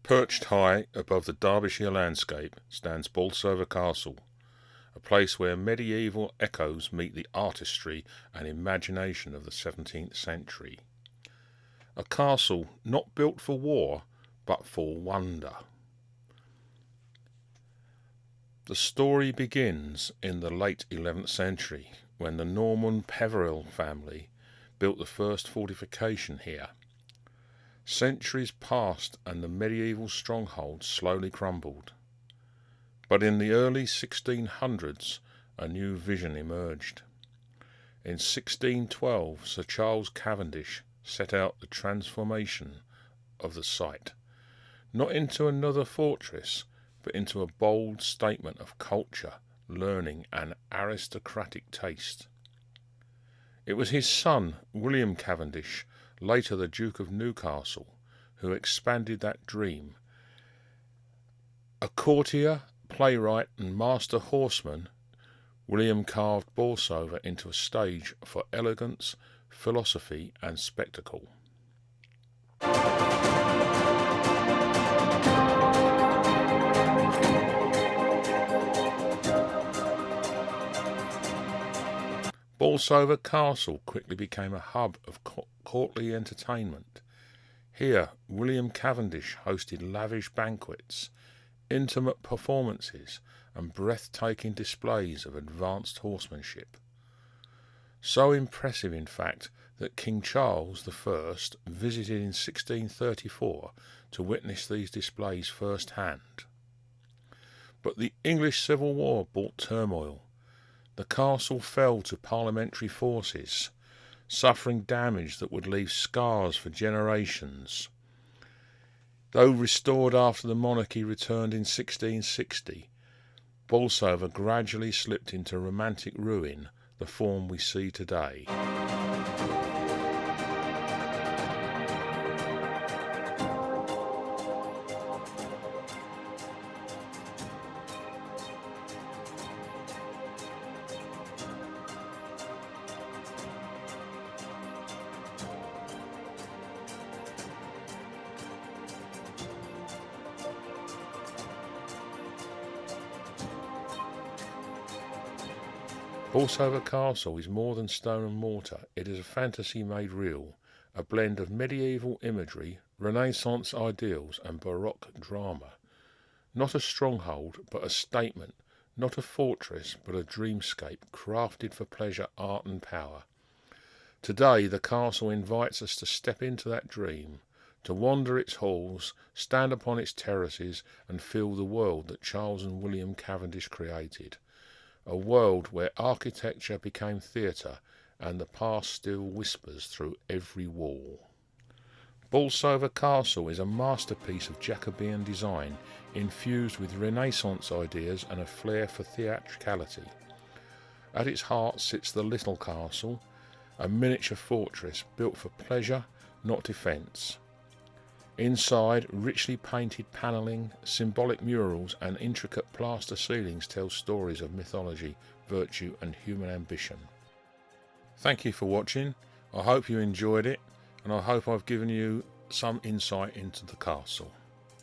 Perched high above the Derbyshire landscape stands Bolsover Castle, a place where medieval echoes meet the artistry and imagination of the 17th century. A castle not built for war, but for wonder. The story begins in the late 11th century, when the Norman Peveril family built the first fortification here. Centuries passed and the medieval stronghold slowly crumbled. But in the early 1600s, a new vision emerged. In 1612, Sir Charles Cavendish set out the transformation of the site, not into another fortress, but into a bold statement of culture, learning, and aristocratic taste. It was his son, William Cavendish, later the Duke of Newcastle, who expanded that dream. A courtier, playwright, and master horseman, William carved Bolsover into a stage for elegance, philosophy, and spectacle. Bolsover Castle quickly became a hub of courtly entertainment. Here, William Cavendish hosted lavish banquets, intimate performances, and breathtaking displays of advanced horsemanship. So impressive, in fact, that King Charles I visited in 1634 to witness these displays firsthand. But the English Civil War brought turmoil. The castle fell to parliamentary forces, suffering damage that would leave scars for generations. Though restored after the monarchy returned in 1660, Bolsover gradually slipped into romantic ruin, the form we see today. Bolsover Castle is more than stone and mortar. It is a fantasy made real, a blend of medieval imagery, Renaissance ideals, and Baroque drama. Not a stronghold, but a statement, not a fortress, but a dreamscape crafted for pleasure, art, and power. Today, the castle invites us to step into that dream, to wander its halls, stand upon its terraces, and feel the world that Charles and William Cavendish created. A world where architecture became theatre and the past still whispers through every wall. Bolsover Castle is a masterpiece of Jacobean design, infused with Renaissance ideas and a flair for theatricality. At its heart sits the Little Castle, a miniature fortress built for pleasure, not defence. Inside, richly painted panelling, symbolic murals, and intricate plaster ceilings tell stories of mythology, virtue, and human ambition. Thank you for watching. I hope you enjoyed it, and I hope I've given you some insight into the castle.